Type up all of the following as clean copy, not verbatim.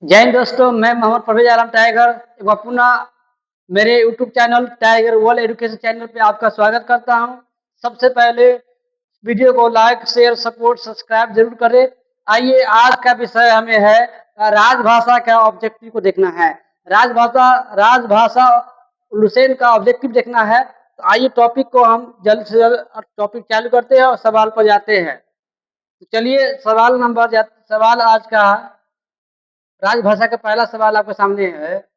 जय हिंद दोस्तों, मैं मोहम्मद परवेज आलम टाइगर एक बार पुनः मेरे YouTube channel tiger world education channel पे आपका स्वागत करता हूं। सबसे पहले वीडियो को लाइक शेयर सपोर्ट सब्सक्राइब जरूर करें। आइए, आज का विषय हमें है राजभाषा का ऑब्जेक्टिव को देखना है। राजभाषा लुसेंट का ऑब्जेक्टिव देखना है। तो आइए टॉपिक को हम जल्द से जल्द टॉपिक चालू करते हैं और सवाल पर जाते हैं। तो चलिए सवाल आज का राजभाषा का पहला सवाल आपके सामने है।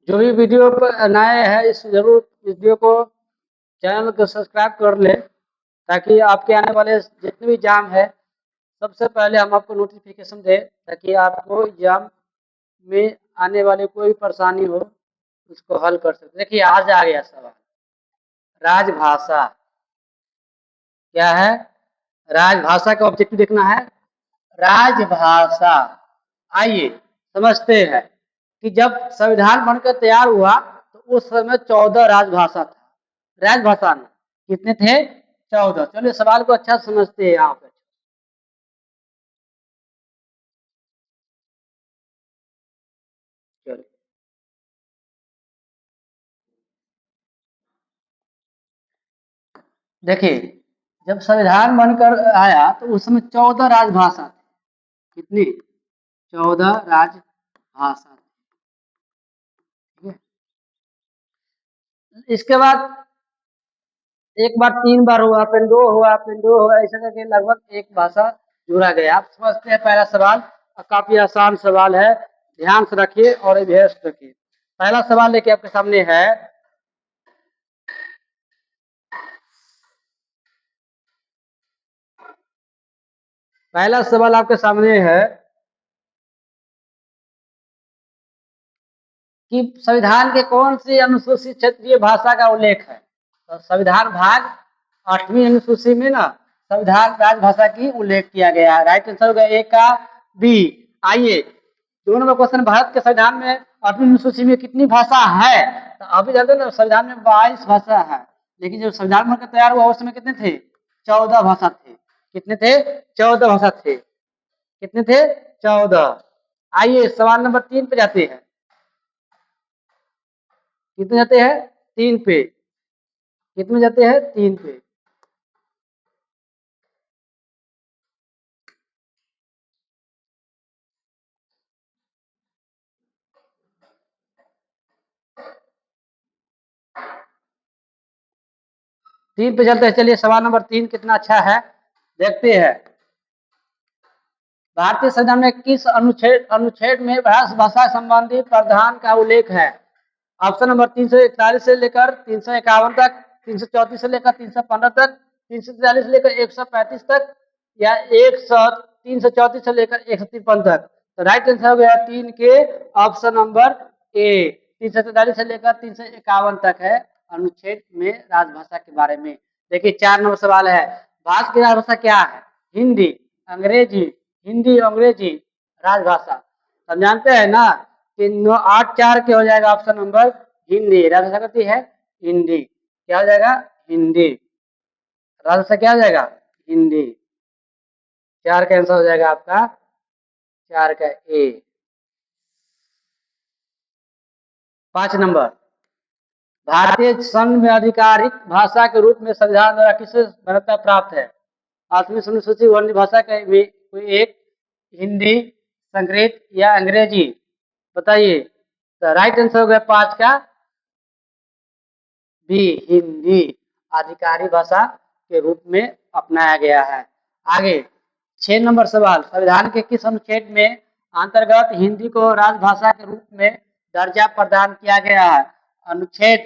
जो भी वीडियो पर नए हैं इस जरूर वीडियो को चैनल को सब्सक्राइब कर ले, ताकि आपके आने वाले जितने भी एग्जाम है सबसे पहले हम आपको नोटिफिकेशन दें, ताकि आपको एग्जाम में आने वाले कोई परेशानी हो उसको हल कर सकते। देखिए, आज आ गया सवाल। राजभाषा क्या है? राजभाषा का ऑब्जेक्टिव देखना है। राजभाषा, आइए समझते हैं कि जब संविधान बनकर तैयार हुआ तो उस समय 14 राजभाषा था। राजभाषा में कितने थे? 14। चलिए सवाल को अच्छा समझते हैं यहाँ पे। चलिए देखिए, जब संविधान बनकर आया तो उस समय 14 राजभाषा थी। कितनी? 14 राजभाषा। ठीक है। इसके बाद एक बार 3 बार हुआ, फिर 2 हुआ, फिर 2 हुआ, ऐसा करके लगभग एक भाषा जुड़ा गया। आप समझते हैं पहला सवाल। काफी आसान सवाल है, ध्यान से रखिए और अभ्यास रखिए। पहला सवाल लेके आपके सामने है। पहला सवाल आपके सामने है कि संविधान के कौन सी अनुसूचित क्षेत्रीय भाषा का उल्लेख है? तो संविधान भाग 8वीं अनुसूची में ना संविधान राजभाषा की उल्लेख किया गया है। राइट आंसर होगा ए का बी। आइए, 2 नंबर क्वेश्चन, भारत के संविधान में 8वीं अनुसूची में कितनी भाषा है? तो अभी जानते हैं ना, संविधान में 22 भाषा है, लेकिन जब संविधान बनकर तैयार हुआ उस समय कितने थे? 14 भाषा थे। कितने थे? 14 भाषा थे। कितने थे? 14। आइए सवाल नंबर 3 पे जाते हैं। कितने जाते हैं? 3 पे। कितने जाते हैं? 3 पे। तीन पे चलते हैं। चलिए सवाल नंबर 3 कितना अच्छा है, देखते हैं। भारतीय संविधान में किस अनुच्छेद में भाषा संबंधी प्रावधान का उल्लेख है? ऑप्शन नंबर 341 से लेकर 351 तक, 334 से लेकर 315 तक, 343 से लेकर 135 तक, या 334 से लेकर 153 तक। तो राइट आंसर हो गया 3 के ऑप्शन नंबर ए। 343 से लेकर 351 तक है अनुच्छेद में राजभाषा के बारे में। देखिए 4 नंबर सवाल है। भारत की राजभाषा क्या है? हिंदी, अंग्रेजी, हिंदी अंग्रेजी, राजभाषा। हम जानते हैं ना कि 8-4 के हो जाएगा ऑप्शन नंबर हिंदी। राजभाषा करती है हिंदी। क्या हो जाएगा? हिंदी। राजभाषा क्या हो जाएगा? हिंदी। 4 का आंसर हो जाएगा आपका 4 का ए। 5 नंबर, भारतीय संघ में आधिकारिक भाषा के रूप में संविधान द्वारा किसे मान्यता प्राप्त है? 8वीं अनुसूची वर्णित भाषा का कोई एक, हिंदी, संस्कृत या अंग्रेजी? बताइए। तो राइट आंसर हो गया 5 का बी, हिंदी आधिकारिक भाषा के रूप में अपनाया गया है। आगे 6 नंबर सवाल, संविधान के किस अनुच्छेद में अंतर्गत हिंदी को राजभाषा के रूप में दर्जा प्रदान किया गया है। अनुच्छेद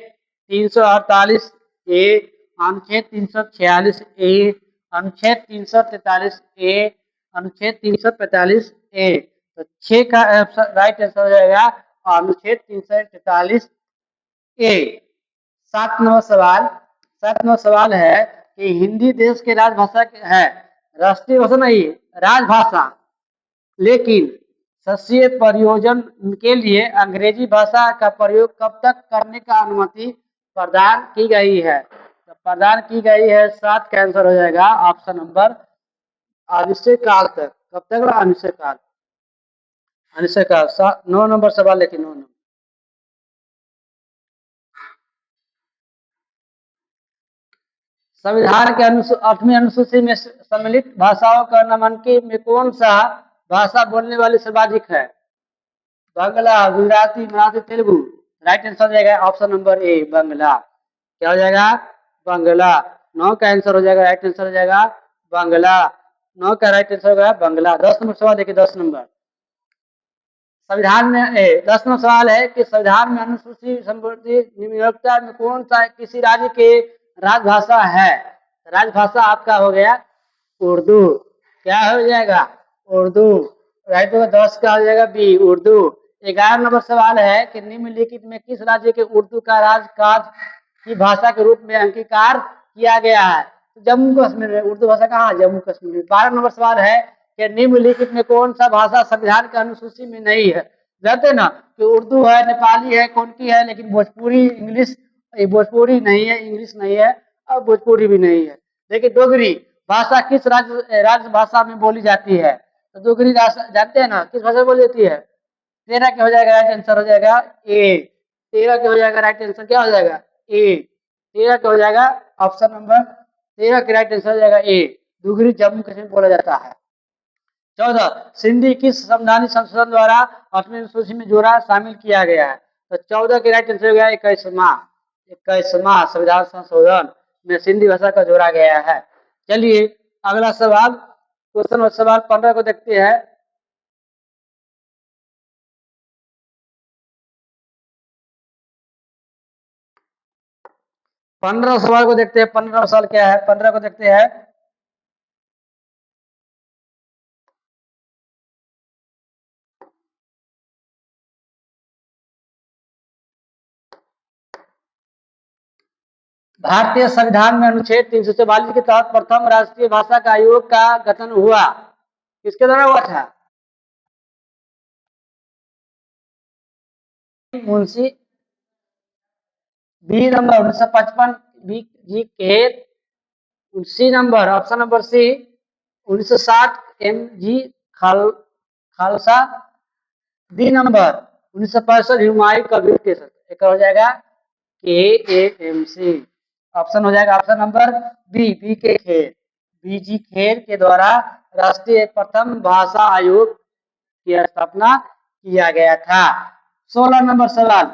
348 ए, अनुच्छेद 346 ए, अनुच्छेद 343 ए, अनुच्छेद 345 ए। तो 6 का राइट आंसर हो जाएगा अनुच्छेद 343 ए। 7 नंबर सवाल है कि हिंदी देश के राजभाषा है, राष्ट्रीय भाषा नहीं, राजभाषा, लेकिन संसदीय प्रयोजन के लिए अंग्रेजी भाषा का प्रयोग कब तक करने का अनुमति प्रदान की गई है? तो प्रदान की गई है 7 का आंसर हो जाएगा ऑप्शन नंबर अनिश्चितकाल तक। कब तक? अनिश्चितकाल। अनिश्चितकाल। 9 नंबर सवाल लेकिन 9 नंबर संविधान के 8वीं अनुसूची में सम्मिलित भाषाओं का नामांकन में कौन सा भाषा बोलने वाली सर्वाधिक है? बांग्ला, गुजराती, मराठी, तेलुगु। राइट आंसर हो जाएगा ऑप्शन नंबर ए, बांग्ला। क्या हो जाएगा? बांग्ला। 9 का आंसर हो जाएगा, राइट आंसर हो जाएगा बांग्ला। 9 का राइट आंसर होगा बांग्ला। 10 नंबर सवाल देखिए, 10 नंबर संविधान में 10 नंबर सवाल है कि संविधान में अनुसूची संबंधित निम्नलिखित में कौन सा किसी राज्य के राजभाषा है? राजभाषा आपका हो गया उर्दू। क्या हो जाएगा? उर्दू। राइट होगा। 10 का हो जाएगा बी, उर्दू। 11 नंबर सवाल है कि निम्नलिखित में किस राज्य के उर्दू का राजकाज की भाषा के रूप में अंगीकार किया गया है? जम्मू कश्मीर में। उर्दू भाषा कहाँ? जम्मू कश्मीर में। 12 नंबर सवाल है कि निम्नलिखित में कौन सा भाषा संविधान के अनुसूची में नहीं है? जानते ना कि उर्दू है, नेपाली है, कौन की है, लेकिन भोजपुरी, इंग्लिश, भोजपुरी नहीं है, इंग्लिश नहीं है और भोजपुरी भी नहीं है। लेकिन डोगरी भाषा किस राज्य भाषा में बोली जाती है? तो डोगरी जानते हैं ना किस भाषा में बोली जाती है? 13 के हो जाएगा, राइट आंसर हो जाएगा ए। 13 के हो जाएगा, राइट आंसर क्या हो जाएगा? ए। 13 का हो जाएगा ऑप्शन नंबर 13 के राइट आंसर हो जाएगा ए। डोगरी जम्मू कश्मीर बोला जाता है। 14 सिंधी किस संवैधानिक संशोधन द्वारा 8वीं अनुसूची में जोड़ा शामिल किया गया है? तो 14 के राइट आंसर हो गया 21वां संविधान संशोधन में सिंधी भाषा का जोड़ा गया है। चलिए अगला सवाल, क्वेश्चन नंबर सवाल 15 को देखते हैं। पंद्रह सवाल को देखते हैं। 15 सवाल क्या है? 15 को देखते हैं। भारतीय संविधान में अनुच्छेद 344 के तहत प्रथम राष्ट्रीय भाषा का आयोग का गठन हुआ, किसके द्वारा हुआ था? Munshi B number 1955 B G Kher. C number option number C 1960 M G Khalsa. D number 1965 Humayun Kabir के साथ। एक हो जाएगा के ए एम सी। ऑप्शन हो जाएगा ऑप्शन नंबर बी, बी के खेर, बी जी खेर के द्वारा राष्ट्रीय प्रथम भाषा आयोग की स्थापना किया गया था। 16 नंबर सवाल,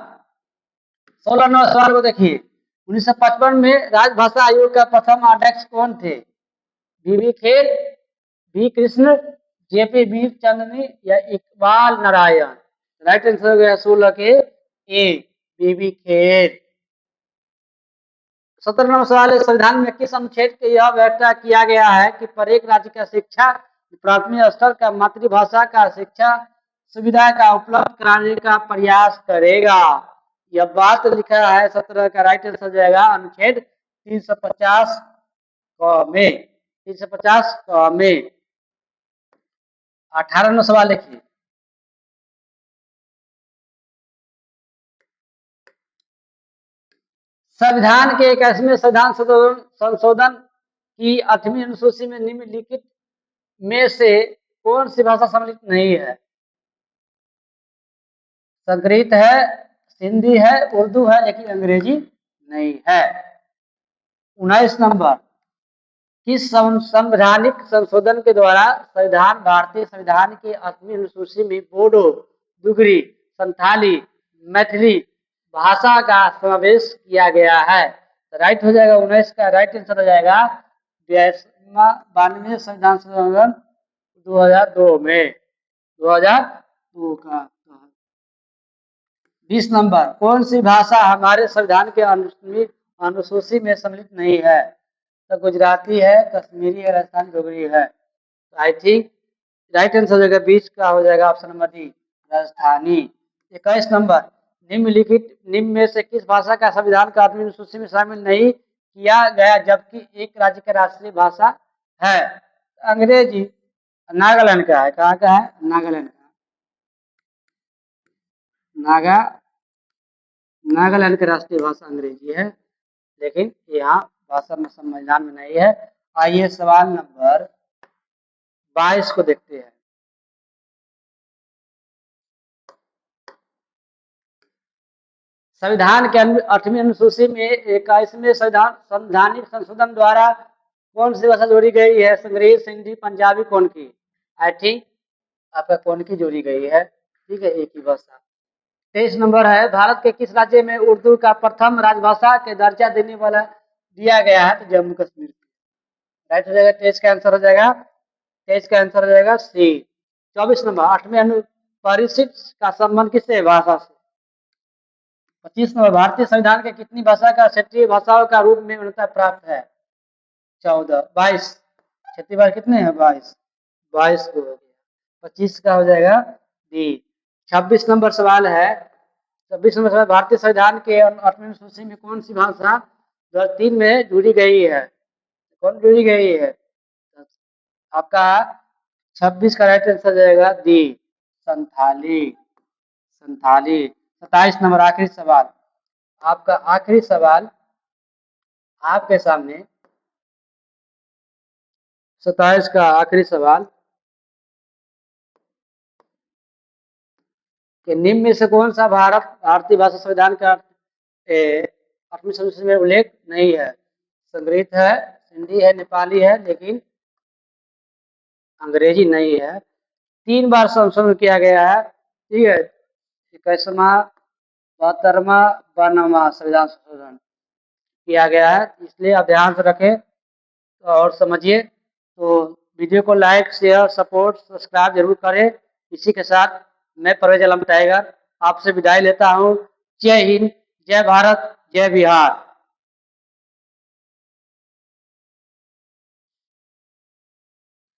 16 नंबर सवाल को देखिए। 1955 में राजभाषा आयोग का प्रथम अध्यक्ष कौन थे? बीबी खेर, बी कृष्ण, जेपी वीर चंद्रनी या इकबाल नारायण। राइट आंसर हो गया 16 के ए, बीबी खेर। 17 नंबर सवाल है संविधान में किस अनुच्छेद के यह व्यवस्था किया गया है कि प्रत्येक राज्य का शिक्षा प्राथमिक स्तर का मातृभाषा का शिक्षा सुविधा का उपलब्ध कराने का प्रयास करेगा? यह बात लिखा है 17 का राइट आंसर जाएगा अनुच्छेद 350 में। 350 में। 18 नंबर सवाल देखिए। संविधान के 21वें संविधान संशोधन की 8वीं अनुसूची में निम्नलिखित में से कौन सी भाषा सम्मिलित नहीं है? संस्कृत है, हिंदी है, उर्दू है, लेकिन अंग्रेजी नहीं है। 19 नंबर किस संवैधानिक संशोधन के द्वारा संविधान भारतीय संविधान की 8वीं अनुसूची में बोडो, डुगरी, संथाली, मैथिली भाषा का समावेश किया गया है? राइट हो जाएगा 19 का राइट आंसर हो जाएगा 92 संविधान संशोधन 2002 में, 2002 का 20 नंबर, कौन सी भाषा हमारे संविधान के अनुसूची में सम्मिलित नहीं है? तो गुजराती है, कश्मीरी है, राजस्थानी, डोगरी है। आई थिंक राइट आंसर हो जाएगा 20 का हो जाएगा option number D, Rajasthani. 21 number, निम्न में से किस भाषा का संविधान का अनुसूची में शामिल नहीं किया गया जबकि एक राज्य की राष्ट्रीय भाषा है? अंग्रेजी। नागालैंड का है, कहाँ का है? नागालैंड का। नागालैंड की राष्ट्रीय भाषा अंग्रेजी है, लेकिन यहाँ भाषा में संविधान में नहीं है। आइए सवाल नंबर 22 को देखते हैं। संविधान के 8वीं अनुसूची में 21वें संवैधानिक संशोधन द्वारा कौन सी भाषा जोड़ी गई है? संग्रहित, हिंदी, पंजाबी, कौन की? आई थिंक आपका कौन की जोड़ी गई है, ठीक है, एक ही भाषा। 23 नंबर है, भारत के किस राज्य में उर्दू का प्रथम राजभाषा के दर्जा देने वाला दिया गया है? तो जम्मू कश्मीर। राइट हो जाएगा, 23 का आंसर हो जाएगा, 23 का आंसर हो जाएगा सी। 24 नंबर, 8वें अनुपरिशिष्ट का संबंध किससे? भाषा से। 25 नंबर, भारतीय संविधान के कितनी भाषा का क्षेत्रीय भाषाओं का रूप में मान्यता प्राप्त है? 14। 22 क्षेत्रीय भाषा कितने हैं? 22 को हो गया, 25 का हो जाएगा डी। 26 नंबर सवाल है, 26 नंबर सवाल, भारतीय संविधान के 8वीं अनुसूची में कौन सी भाषा 2003 में जुड़ी गई है? कौन जुड़ी गई है? आपका 26 का राइट आंसर जाएगा डी, संथाली। 27 नंबर आखिरी सवाल, आपका आखिरी सवाल आपके सामने, 27 का आखिरी सवाल कि निम्न में से कौन सा भारतीय भाषा संविधान का 8वीं अनुसूची में उल्लेख नहीं है? संग्रहित है, हिंदी है, नेपाली है, लेकिन अंग्रेजी नहीं है। 3 बार संशोधन किया गया है, ठीक है, 21वां, 72वां, 92वां संविधान संशोधन किया गया है, इसलिए आप ध्यान से रखें और समझिए। तो वीडियो को लाइक, शेयर, सपोर्ट, सब्सक्राइब जरूर करें। इसी के साथ मैं परवेज आलम टाइगर आपसे विदाई लेता हूँ। जय हिंद, जय भारत, जय बिहार।